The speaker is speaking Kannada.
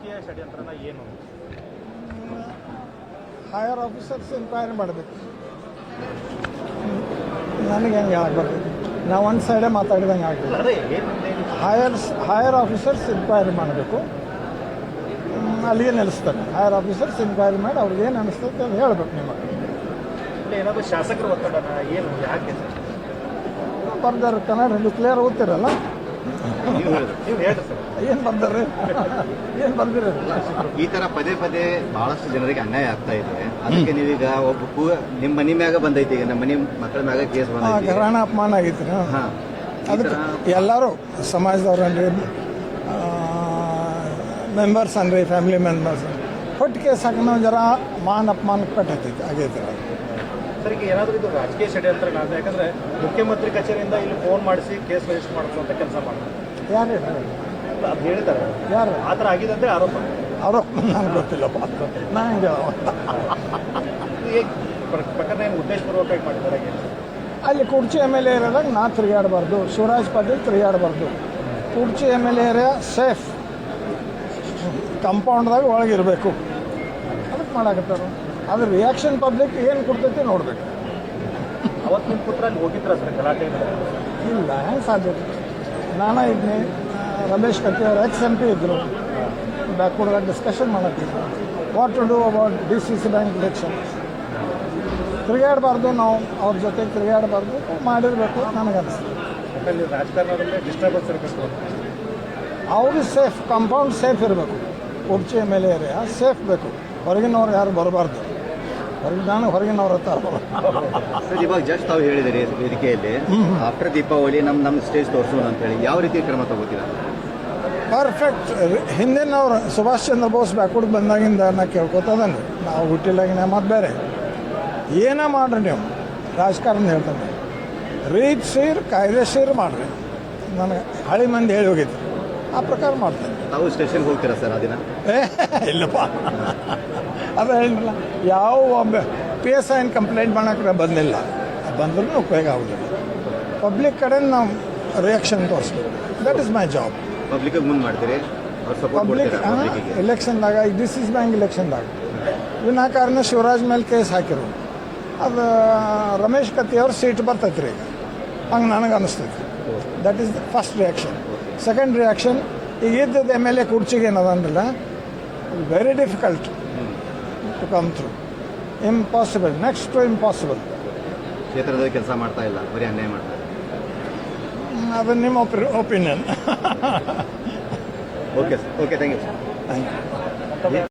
ರಾಜಕೀಯ ಷಡ್ಯಂತ್ರನ ಏನು? ಹೈಯರ್ ಆಫೀಸರ್ಸ್ ಎನ್ಕ್ವೈರಿ ಮಾಡಬೇಕು. ನನಗೆ ಹೆಂಗೆ ಆಗ್ಬಾರ್ದು, ನಾವು ಒಂದು ಸೈಡೇ ಮಾತಾಡಿದಂಗೆ ಆಗಿಲ್ಲ. ಹೈಯರ್ ಆಫೀಸರ್ಸ್ ಎನ್ಕ್ವೈರಿ ಮಾಡಬೇಕು, ಅಲ್ಲಿಗೆ ನಿಲ್ಲಿಸ್ತಾರೆ. ಹೈಯರ್ ಆಫೀಸರ್ಸ್ ಎನ್ಕ್ವೈರಿ ಮಾಡಿ ಅವ್ರಿಗೆ ಏನು ಅನಿಸ್ತದೆ ಅದು ಹೇಳ್ಬೇಕು. ನಿಮಗೆ ಏನಾದರೂ ಶಾಸಕರು ಒತ್ತಡ ಏನು, ಯಾಕೆ ಬರ್ದಾರೆ? ಕನ್ನಡ ಕ್ಲಿಯರ್ ಓದ್ತಿರಲ್ಲ, ನೀವು ಹೇಳ್ರಿ ಸರ್, ಏನು ಬರ್ದಾರೆ, ಏನು ಬರ್ದಿರಲ್ಲ. ಈ ತರ ಪದೇ ಪದೇ ಬಹಳಷ್ಟು ಜನರಿಗೆ ಅನ್ಯಾಯ ಆಗ್ತಾ ಇದೆ. ಅದಕ್ಕೆ ನೀವೀಗ ನಿಮ್ಮ ಮನೆ ಮ್ಯಾಗ ಬಂದೈತಿ, ಈಗ ನಮ್ಮ ಮನೆ ಮಕ್ಕಳ ಮ್ಯಾಗ ಕೇಸ್ ಬಂದೈತಿ, ಘರಾಣ ಅಪಮಾನ ಆಗೈತಿ. ಅದಕ್ಕೆ ಎಲ್ಲರೂ ಸಮಾಜದವ್ರನ್ರಿ, ಮೆಂಬರ್ಸ್ ಅನ್ರಿ, ಫ್ಯಾಮಿಲಿ ಮೆಂಬರ್ಸ್ ಕೊಟ್ಟು ಕೇಸ್ ಹಾಕಿ ನಾವು ಜರ ಮಾನ ಅಪಮಾನಕ್ಕೆ ಕಟ್ಟೈತಿ ಆಗೈತಿ. ಸರ್, ಈಗ ಏನಾದರೂ ಇದು ರಾಜಕೀಯ ಷಡ್ಯಂತ್ರ ನಾನು, ಯಾಕಂದ್ರೆ ಮುಖ್ಯಮಂತ್ರಿ ಕಚೇರಿಯಿಂದ ಇಲ್ಲಿ ಫೋನ್ ಮಾಡಿಸಿ ಕೇಸ್ ರಿಜಿಸ್ಟರ್ ಮಾಡಿಸುವಂತ ಕೆಲಸ ಮಾಡ್ತಾರೆ. ಯಾರು ಹೇಳಿ? ಅದು ಹೇಳಿದ್ದಾರೆ, ಯಾರು ಆ ಥರ ಆಗಿದೆ ಅಂತ ಆರೋಪ. ನನಗೆ ಗೊತ್ತಿಲ್ಲಪ್ಪ, ನನಗೆ ಪ್ರಕರಣ ಏನು ಉದ್ದೇಶಪೂರ್ವಕವಾಗಿ ಮಾಡಿದ್ದಾರೆ? ಅಲ್ಲಿ ಕುರ್ಚಿ MLA ಇರೋದಾಗ ನಾ ತಿರುಗಾಡಬಾರ್ದು, ಶಿವರಾಜ್ ಪಾಟೀಲ್ ತಿರುಗಾಡಬಾರ್ದು. ಕುರ್ಚಿ MLA ಏರಿಯಾ ಸೇಫ್, ಕಂಪೌಂಡ್ದಾಗ ಒಳಗಿರಬೇಕು. ಅದಕ್ಕೆ ಮಾಡಾಕತ್ತಾರ. ಅದ್ರ ರಿಯಾಕ್ಷನ್ ಪಬ್ಲಿಕ್ ಏನು ಕೊಡ್ತೈತಿ ನೋಡ್ಬೇಕು. ಅವತ್ತು ನಿಮ್ಮ ಪುತ್ರ ಅಲ್ಲಿ ಹೋಗಿದ್ರ ಸರ್ ಗಲಾಟೆ? ಇಲ್ಲ, ಹೆಂಗೆ ಸಾಧ್ಯ? ನಾನು ಇದನ್ನೇ ರಮೇಶ್ ಕತ್ತಿ ಅವರು MP ಇದ್ದರು, ಬ್ಯಾಕ್ವರ್ಡ್ದಾಗ ಡಿಸ್ಕಷನ್ ಮಾಡತ್ತಿದ್ರು what to do about DCC bank election. ತಿರುಗಾಡಬಾರ್ದು, ನಾವು ಅವ್ರ ಜೊತೆಗೆ ತಿರುಗಾಡಬಾರ್ದು, ಮಾಡಿರಬೇಕು ನನಗೆ ಅನಿಸ್ತದೆ. ಯಾಕಂದ್ರೆ ರಾಜಕಾರಣದಲ್ಲಿ ಡಿಸ್ಟರ್ಬೆನ್ಸ್ ಇರಬೇಕು, ಅವ್ರಿಗೆ ಸೇಫ್, ಕಾಂಪೌಂಡ್ ಸೇಫ್ ಇರಬೇಕು. ಕುರ್ಚಿ MLA ಏರಿಯಾ ಸೇಫ್ ಬೇಕು, ಹೊರಗಿನವ್ರು ಯಾರು ಬರಬಾರ್ದು. ಹೊರಗಿನವ್ರ ಹತ್ರ ಇವಾಗ ಜಸ್ಟ್ ತಾವು ಹೇಳಿದಿರಿ ವೇದಿಕೆಯಲ್ಲಿ ಆಫ್ಟರ್ ದೀಪಾವಳಿ ನಮ್ಮ ಸ್ಟೇಜ್ ತೋರಿಸೋಣ ಅಂತ ಹೇಳಿ, ಯಾವ ರೀತಿ ಕ್ರಮ ತಗೋತೀರಾ? ಪರ್ಫೆಕ್ಟ್. ಹಿಂದಿನವ್ರು ಸುಭಾಷ್ ಚಂದ್ರ ಬೋಸ್ ಬ್ಯಾಕ್ವರ್ಡ್ ಬಂದಾಗಿಂದ ನಾ ಕೇಳ್ಕೊತದನ್ರಿ, ನಾವು ಹುಟ್ಟಿಲಾಗಿನ ಮತ್ತು ಬೇರೆ ಏನೇ ಮಾಡ್ರಿ ನೀವು ರಾಜಕಾರಣ ಹೇಳ್ತಾನೆ, ರೀತಿಸೀರ್ ಕಾಯ್ದೆಸೀರ್ ಮಾಡ್ರಿ. ನನಗೆ ಹಳಿ ಮಂದಿ ಹೇಳಿ ಹೋಗಿತ್ತು, ಆ ಪ್ರಕಾರ ಮಾಡ್ತೇನೆ. ತಾವು ಸ್ಟೇಷನ್ಗೆ ಹೋಗ್ತೀರಾ ಸರ್ ಆ ದಿನ? ಇಲ್ಲಪ್ಪ, ಅದು ಹೇಳಿಲ್ಲ. ಯಾವ PSI ಕಂಪ್ಲೇಂಟ್ ಮಾಡೋಕ್ಕೆ ಬಂದಿಲ್ಲ, ಬಂದ್ರೂ ಉಪಯೋಗ ಆಗೋದಿಲ್ಲ. ಪಬ್ಲಿಕ್ ಕಡೆ ನಾವು ರಿಯಾಕ್ಷನ್ ತೋರಿಸ್ಬೇಕು. That is my job. Public ಮುಂದೆ ಮಾಡ್ತೀರಿ, ಪಬ್ಲಿಕ್ ಎಲೆಕ್ಷನ್ದಾಗ, DCC ಬ್ಯಾಂಕ್ ಎಲೆಕ್ಷನ್ದಾಗ ವಿನಾಕಾರಣ ಶಿವರಾಜ್ ಮೇಲೆ ಕೇಸ್ ಹಾಕಿರು. ಅದು ರಮೇಶ್ ಕತ್ತಿ ಅವ್ರ ಸೀಟ್ ಬರ್ತೈತೆ ರೀ ಈಗ, ಹಂಗೆ ನನಗೆ ಅನಿಸ್ತೈತಿ. That is the first reaction. Second reaction, ಈಗ ಇದ್ದದ್ದು MLA ಕುರ್ಚಿಗೆ ಏನದಂದ್ರಲ್ಲ, very difficult to come through, impossible, next to impossible. ಕ್ಷೇತ್ರದಲ್ಲಿ ಕೆಲಸ ಮಾಡ್ತಾ ಇಲ್ಲ, ಬರೀ ಅನ್ಯಾಯ ಮಾಡ್ತಾರೆ. ಅದು ನಿಮ್ಮ opinion. Okay thank you. Thank you.